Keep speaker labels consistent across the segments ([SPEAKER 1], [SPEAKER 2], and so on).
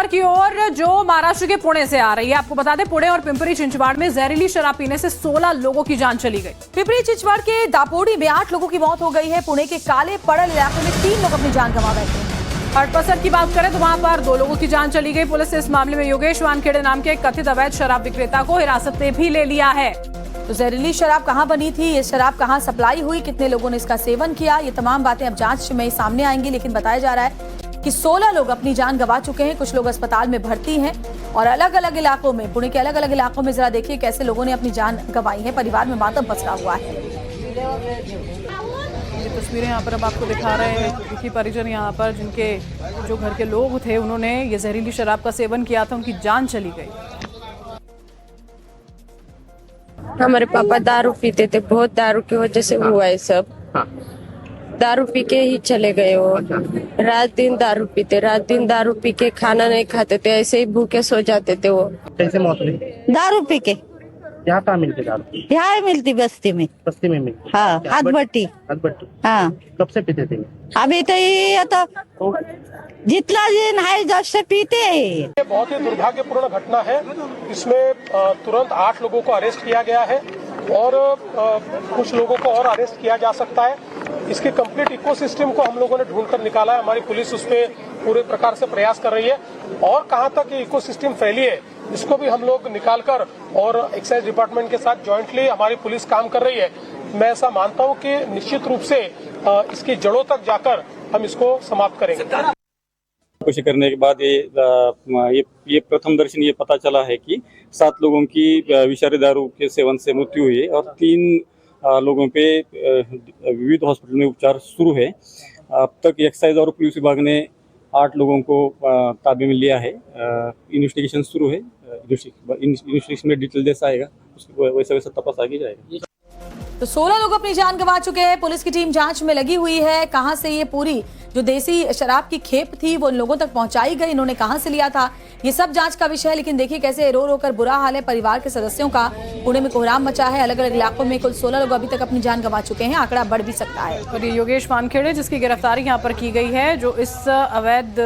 [SPEAKER 1] खबर की ओर जो महाराष्ट्र के पुणे से आ रही है। आपको बता दें, पुणे और पिंपरी चिंचवाड़ में जहरीली शराब पीने से 16 लोगों की जान चली गई।
[SPEAKER 2] पिंपरी चिंचवाड़ के दापोडी में 8 लोगों की मौत हो गई है। पुणे के काले पड़ल इलाके में 3 लोग अपनी जान गंवा बैठे हैं।
[SPEAKER 1] हटपसर की बात करें तो वहां पर 2 लोगों की जान चली गई। पुलिस ने इस मामले में योगेश वानखेड़े नाम के एक कथित अवैध शराब विक्रेता को हिरासत में भी ले लिया है।
[SPEAKER 2] तो जहरीली शराब कहां बनी थी, ये शराब कहां सप्लाई हुई, कितने लोगों ने इसका सेवन किया, ये तमाम बातें अब जांच में सामने आएंगी। लेकिन बताया जा रहा है कि 16 लोग अपनी जान गंवा चुके हैं। कुछ लोग अस्पताल में भर्ती हैं और अलग अलग इलाकों में, पुणे के अलग अलग इलाकों में जरा देखिए कैसे लोगों ने अपनी जान गंवाई है। परिवार में मातम पसरा हुआ है।
[SPEAKER 1] ये तस्वीरें यहाँ पर अब आपको दिखा रहे हैं। दुखी परिजन यहाँ पर, जिनके जो घर के लोग थे, उन्होंने ये जहरीली शराब का सेवन किया था, उनकी जान चली गई।
[SPEAKER 3] हमारे पापा दारू पीते थे, बहुत दारू की वजह से हुआ है सब। दारू पी के ही चले गए वो। रात दिन दारू पीते, रात दिन दारू पी के खाना नहीं खाते थे, ऐसे ही भूखे सो जाते थे वो।
[SPEAKER 4] कैसे मौत हुई?
[SPEAKER 5] दारू पी के।
[SPEAKER 4] यहाँ कहाँ मिलती दारू?
[SPEAKER 5] यहाँ मिलती बस्ती में।
[SPEAKER 4] बस्ती में मिलती?
[SPEAKER 5] हाँ, हाथ-भट्टी। हाँ।
[SPEAKER 4] कब से पीते थे?
[SPEAKER 5] अभी तो ये तो जितना दिन है जब से पीते हैं।
[SPEAKER 6] ये बहुत ही दुर्भाग्यपूर्ण घटना है। इसमें तुरंत 8 लोगों को अरेस्ट किया गया है और कुछ लोगों को और अरेस्ट किया जा सकता है। इसके कंप्लीट इकोसिस्टम को हम लोगों ने ढूंढकर निकाला है। हमारी पुलिस उस पर पूरे प्रकार से प्रयास कर रही है और कहां तक ये इकोसिस्टम फैली है इसको भी हम लोग निकालकर, और एक्साइज डिपार्टमेंट के साथ जॉइंटली हमारी पुलिस काम कर रही है। मैं ऐसा मानता हूं कि निश्चित रूप से इसकी जड़ों तक जाकर हम इसको समाप्त करेंगे।
[SPEAKER 7] कोशिश करने के बाद ये प्रथम दर्शन ये पता चला है कि 7 लोगों की विषारी दारू के सेवन से मृत्यु हुई है और 3 लोगों पे विविध हॉस्पिटल में उपचार शुरू है। अब तक एक्साइज और पुलिस विभाग ने 8 लोगों को ताबे में लिया है। इन्वेस्टिगेशन शुरू है। इन्वेस्टिगेशन में डिटेल जैसा आएगा उसके वैसा वैसा तपास आगे जाएगा।
[SPEAKER 2] तो 16 लोग अपनी जान गंवा चुके हैं। पुलिस की टीम जांच में लगी हुई है। कहां से ये पूरी जो देसी शराब की खेप थी वो इन लोगों तक पहुंचाई गई, इन्होंने कहां से लिया था, ये सब जांच का विषय है। लेकिन देखिए कैसे रो रो कर बुरा हाल है परिवार के सदस्यों का। पुणे में कोहराम मचा है। अलग अलग इलाकों में कुल 16 लोग अभी तक अपनी जान गंवा चुके हैं। आंकड़ा बढ़ भी सकता है।
[SPEAKER 1] और ये योगेश वानखेड़े, जिसकी गिरफ्तारी यहाँ पर की गई है, जो इस अवैध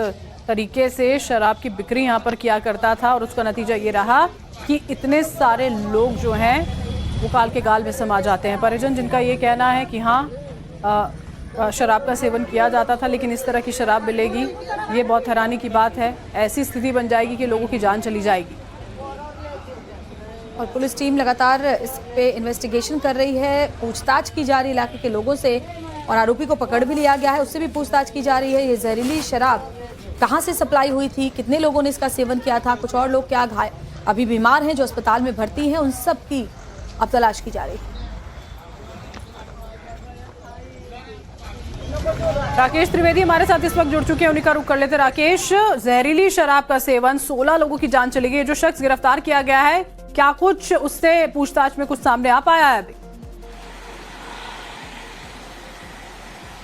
[SPEAKER 1] तरीके से शराब की बिक्री यहाँ पर किया करता था, और उसका नतीजा ये रहा कि इतने सारे लोग जो हैं वो काल के गाल में समा जाते हैं। परिजन जिनका ये कहना है कि हाँ शराब का सेवन किया जाता था, लेकिन इस तरह की शराब मिलेगी, ये बहुत हैरानी की बात है। ऐसी स्थिति बन जाएगी कि लोगों की जान चली जाएगी।
[SPEAKER 2] और पुलिस टीम लगातार इस पे इन्वेस्टिगेशन कर रही है। पूछताछ की जा रही है इलाके के लोगों से, और आरोपी को पकड़ भी लिया गया है, उससे भी पूछताछ की जा रही है। ये जहरीली शराब कहाँ से सप्लाई हुई थी, कितने लोगों ने इसका सेवन किया था, कुछ और लोग क्या अभी बीमार हैं जो अस्पताल में भर्ती हैं, उन सब की अब तलाश की जा रही है।
[SPEAKER 1] राकेश त्रिवेदी हमारे साथ इस वक्त जुड़ चुके हैं, उन्हीं का रुख कर लेते। राकेश, जहरीली शराब का सेवन, 16 लोगों की जान चली गई। जो शख्स गिरफ्तार किया गया है, क्या कुछ उससे पूछताछ में कुछ सामने आ पाया है अभी?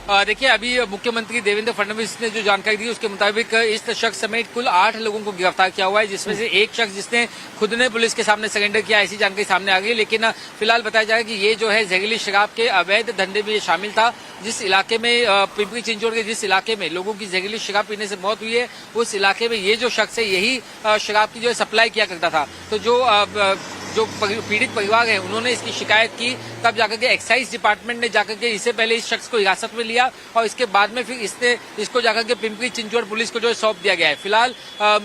[SPEAKER 8] देखिए, अभी मुख्यमंत्री देवेंद्र फडणवीस ने जो जानकारी दी उसके मुताबिक इस शख्स समेत कुल 8 लोगों को गिरफ्तार किया हुआ है, जिसमें से एक शख्स जिसने खुद ने पुलिस के सामने सरेंडर किया, ऐसी जानकारी सामने आ गई। लेकिन फिलहाल बताया जा रहा है कि ये जो है जहरीली शराब के अवैध धंधे में ये शामिल था। जिस इलाके में पिंपरी चिंचवड़ के जिस इलाके में लोगों की जहरीली शराब पीने से मौत हुई है, उस इलाके में ये जो शख्स है यही शराब की जो है सप्लाई किया करता था। तो जो पीड़ित परिवार है उन्होंने इसकी शिकायत की, तब जाकर के एक्साइज डिपार्टमेंट ने जाकर के इससे पहले इस शख्स को हिरासत में लिया और इसके बाद में फिर इसको जाकर के पिंपरी चिंचवड़ पुलिस को जो है सौंप दिया गया है। फिलहाल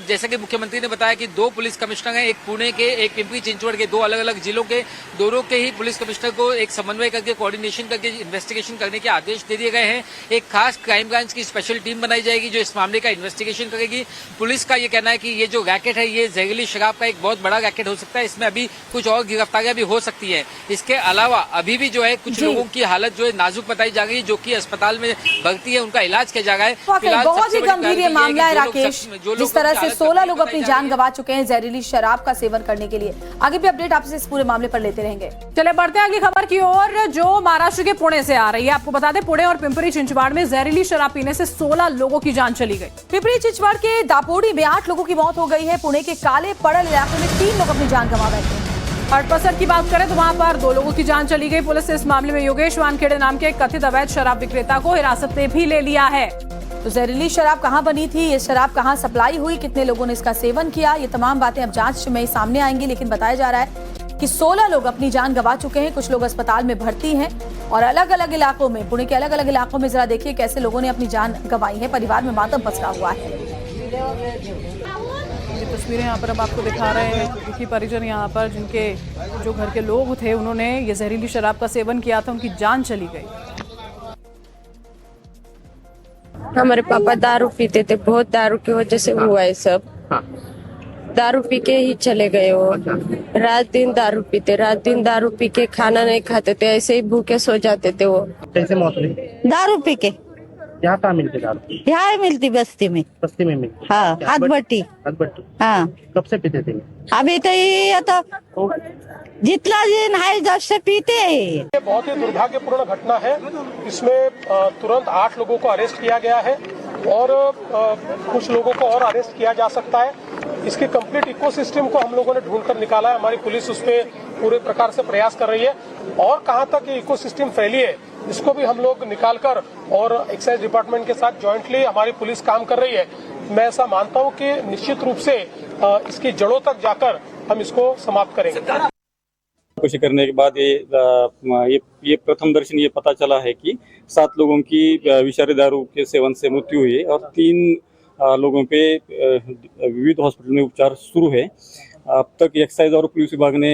[SPEAKER 8] जैसा कि मुख्यमंत्री ने बताया कि 2 पुलिस कमिश्नर हैं, एक पुणे के, एक पिंपरी चिंचवड़ के, 2 अलग अलग जिलों के, दोनों के ही पुलिस कमिश्नर को एक समन्वय करके कोऑर्डिनेशन करके इन्वेस्टिगेशन करने के आदेश दे दिए गए हैं। एक खास क्राइम ब्रांच की स्पेशल टीम बनाई जाएगी जो इस मामले का इन्वेस्टिगेशन करेगी। पुलिस का ये कहना है कि ये जो रैकेट है ये जहरीली शराब का एक बहुत बड़ा रैकेट हो सकता है, इसमें अभी कुछ और गिरफ्तारियां भी हो सकती है। इसके अलावा अभी भी जो है कुछ लोगों की हालत जो है नाजुक बताई जा रही है, जो कि अस्पताल में भर्ती है, उनका इलाज किया जा रहा है।
[SPEAKER 2] बहुत ही गंभीर मामला है राकेश, जिस तरह से 16 लोग अपनी जान गंवा चुके हैं जहरीली शराब का सेवन करने के लिए। आगे भी अपडेट आपसे इस पूरे मामले पर लेते रहेंगे।
[SPEAKER 1] चले बढ़ते हैं अगली खबर की ओर, जो महाराष्ट्र के पुणे से आ रही है। आपको बता दें, पुणे और पिंपरी चिंचवाड़ में जहरीली शराब पीने से 16 लोगों की जान चली गई।
[SPEAKER 2] पिंपरी चिंचवाड़ के दापोडी में 8 लोगों की मौत हो गई है। पुणे के काले पड़ल इलाके में 3 लोग अपनी जान गंवा बैठे हैं। हटपसर की बात करें तो वहां पर 2 लोगों की जान चली गई। पुलिस ने इस मामले में योगेश वानखेड़े नाम के एक कथित अवैध शराब विक्रेता को हिरासत में भी ले लिया है। तो जहरीली शराब कहाँ बनी थी, ये शराब कहाँ सप्लाई हुई, कितने लोगों ने इसका सेवन किया, ये तमाम बातें अब जांच में सामने आएंगी। लेकिन बताया जा रहा है कि 16 लोग अपनी जान गंवा चुके हैं, कुछ लोग अस्पताल में भर्ती हैं और अलग अलग इलाकों में, पुणे के अलग अलग इलाकों में जरा देखिए कैसे लोगों ने अपनी जान गंवाई है। परिवार में मातम पसरा हुआ है।
[SPEAKER 1] ये तस्वीरें यहाँ पर अब आपको दिखा रहे हैं, दुखी परिजन यहाँ पर जिनके जो घर के लोग थे उन्होंने ये जहरीली शराब का सेवन किया था, उनकी जान चली गई।
[SPEAKER 3] हमारे पापा दारू पीते थे, बहुत दारू की वजह से हुआ है सब। दारू पी के ही चले गए वो। रात दिन दारू पीते, रात दिन दारू पी के खाना नहीं खाते थे, ऐसे ही भूखे सो जाते थे वो।
[SPEAKER 4] कैसे मौत हुई?
[SPEAKER 5] दारू पी के।
[SPEAKER 4] यहाँ कहाँ मिलती दारू?
[SPEAKER 5] यहाँ मिलती बस्ती में।
[SPEAKER 4] बस्ती में मिलती?
[SPEAKER 5] हाँ, हाथभट्टी।
[SPEAKER 4] हाथभट्टी।
[SPEAKER 5] हाँ,
[SPEAKER 4] कब से पीते थे?
[SPEAKER 5] अभी तो ये तो जितना दिन है जब से पीते हैं।
[SPEAKER 6] ये बहुत ही दुर्भाग्यपूर्ण घटना है। इसमें तुरंत 8 लोगों को अरेस्ट किया गया है और कुछ लोगों को और अरेस्ट किया जा सकता है। इसके कंप्लीट इकोसिस्टम को हम लोगों ने ढूंढकर निकाला है। हमारी पुलिस उस पर पूरे प्रकार से प्रयास कर रही है और कहां तक ये इकोसिस्टम फैली है इसको भी हम लोग निकालकर और एक्साइज डिपार्टमेंट के साथ जॉइंटली हमारी पुलिस काम कर रही है। मैं ऐसा मानता हूं कि निश्चित रूप से इसकी जड़ों तक जाकर हम इसको समाप्त करेंगे।
[SPEAKER 7] कोशिश करने के बाद ये प्रथम दर्शन ये पता चला है कि 7 लोगों की विषारी दारू के सेवन से मृत्यु हुई है और 3 लोगों पे विविध हॉस्पिटल में उपचार शुरू है। अब तक एक्साइज और पुलिस विभाग ने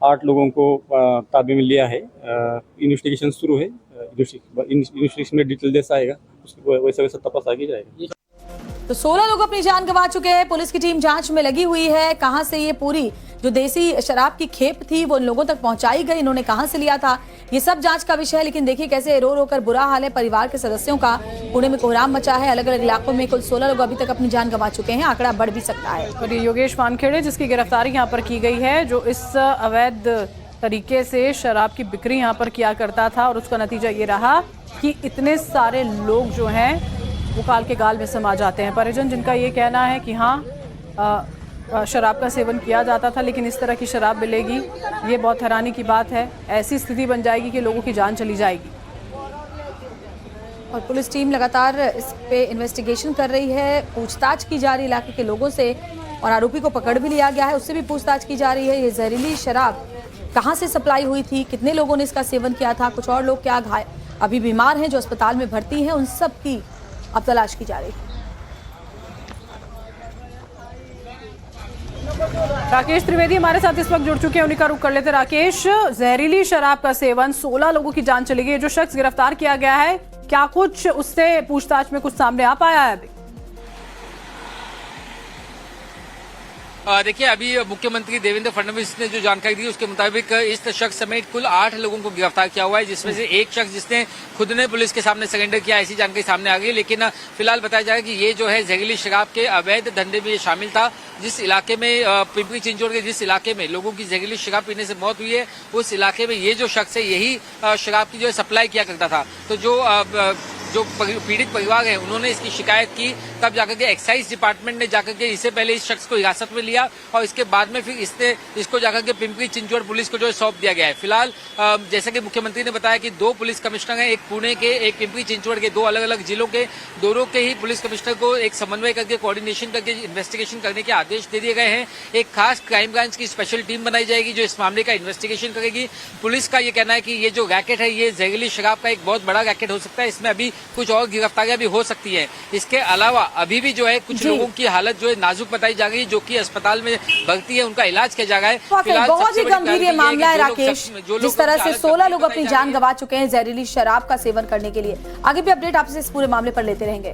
[SPEAKER 7] 8 लोगों को ताबे में लिया है। इन्वेस्टिगेशन शुरू है। इन्वेस्टिगेशन में डिटेल जैसा आएगा उसके वैसा वैसा तपास आगे जाएगा।
[SPEAKER 2] तो 16 लोग अपनी जान गंवा चुके हैं। पुलिस की टीम जांच में लगी हुई है। कहां से ये पूरी जो देसी शराब की खेप थी वो उन लोगों तक पहुंचाई गई, इन्होंने कहां से लिया था, ये सब जांच का विषय है। लेकिन देखिए कैसे रो रो कर बुरा हाल है परिवार के सदस्यों का। पुणे में कोहराम मचा है। अलग अलग इलाकों में कुल 16 लोग अभी तक अपनी जान गंवा चुके हैं। आंकड़ा बढ़ भी सकता है।
[SPEAKER 1] और ये योगेश वानखेड़े जिसकी गिरफ्तारी यहाँ पर की गई है, जो इस अवैध तरीके से शराब की बिक्री यहाँ पर किया करता था और उसका नतीजा ये रहा कि इतने सारे लोग जो हैं वो काल के गाल में समा जाते हैं। परिजन जिनका ये कहना है कि हाँ शराब का सेवन किया जाता था लेकिन इस तरह की शराब मिलेगी, ये बहुत हैरानी की बात है। ऐसी स्थिति बन जाएगी कि लोगों की जान चली जाएगी।
[SPEAKER 2] और पुलिस टीम लगातार इस पे इन्वेस्टिगेशन कर रही है, पूछताछ की जा रही है इलाके के लोगों से और आरोपी को पकड़ भी लिया गया है, उससे भी पूछताछ की जा रही है। ये जहरीली शराब कहाँ से सप्लाई हुई थी, कितने लोगों ने इसका सेवन किया था, कुछ और लोग क्या अभी बीमार हैं जो अस्पताल में भर्ती हैं, उन सब की अब तलाश की जा रही है।
[SPEAKER 1] राकेश त्रिवेदी हमारे साथ इस वक्त जुड़ चुके हैं, उन्हीं का रुख कर लेते। राकेश, जहरीली शराब का सेवन, 16 लोगों की जान चली गई। जो शख्स गिरफ्तार किया गया है, क्या कुछ उससे पूछताछ में कुछ सामने आ पाया है अभी?
[SPEAKER 8] देखिए, अभी मुख्यमंत्री देवेंद्र फडणवीस ने जो जानकारी दी उसके मुताबिक इस शख्स समेत कुल 8 लोगों को गिरफ्तार किया हुआ है, जिसमें से एक शख्स जिसने खुद ने पुलिस के सामने सरेंडर किया, ऐसी जानकारी सामने आ गई। लेकिन फिलहाल बताया जा रहा है कि ये जो है जहरीली शराब के अवैध धंधे में ये शामिल था। जिस इलाके में पिंपरी चिंचवड़ के जिस इलाके में लोगों की जहरीली शराब पीने से मौत हुई है, उस इलाके में ये जो शख्स है यही शराब की जो है सप्लाई किया करता था। तो जो पीड़ित परिवार है उन्होंने इसकी शिकायत की, तब जाकर के एक्साइज डिपार्टमेंट ने जाकर के इससे पहले इस शख्स को हिरासत में लिया और इसके बाद में फिर इसको जाकर के पिंपरी चिंचवड़ पुलिस को जो है सौंप दिया गया है। फिलहाल जैसा कि मुख्यमंत्री ने बताया कि 2 पुलिस कमिश्नर हैं, एक पुणे के, एक पिंपरी चिंचवड़ के, 2 अलग अलग जिलों के, दोनों के ही पुलिस कमिश्नर को एक समन्वय करके कोऑर्डिनेशन करके इन्वेस्टिगेशन करने के आदेश दे दिए गए हैं। एक खास क्राइम ब्रांच की स्पेशल टीम बनाई जाएगी जो इस मामले का इन्वेस्टिगेशन करेगी। पुलिस का ये कहना है कि ये जो रैकेट है ये जहरीली शराब का एक बहुत बड़ा रैकेट हो सकता है, इसमें अभी कुछ और गिरफ्तारियां भी हो सकती हैं। इसके अलावा अभी भी जो है कुछ लोगों की हालत जो है नाजुक बताई जा रही है, जो कि अस्पताल में भर्ती है, उनका इलाज किया जा रहा है।
[SPEAKER 2] बहुत ही गंभीर ये मामला है राकेश, जिस तरह से 16 लोग अपनी जान गंवा चुके हैं जहरीली शराब का सेवन करने के लिए। आगे भी अपडेट आपसे इस पूरे मामले पर लेते रहेंगे।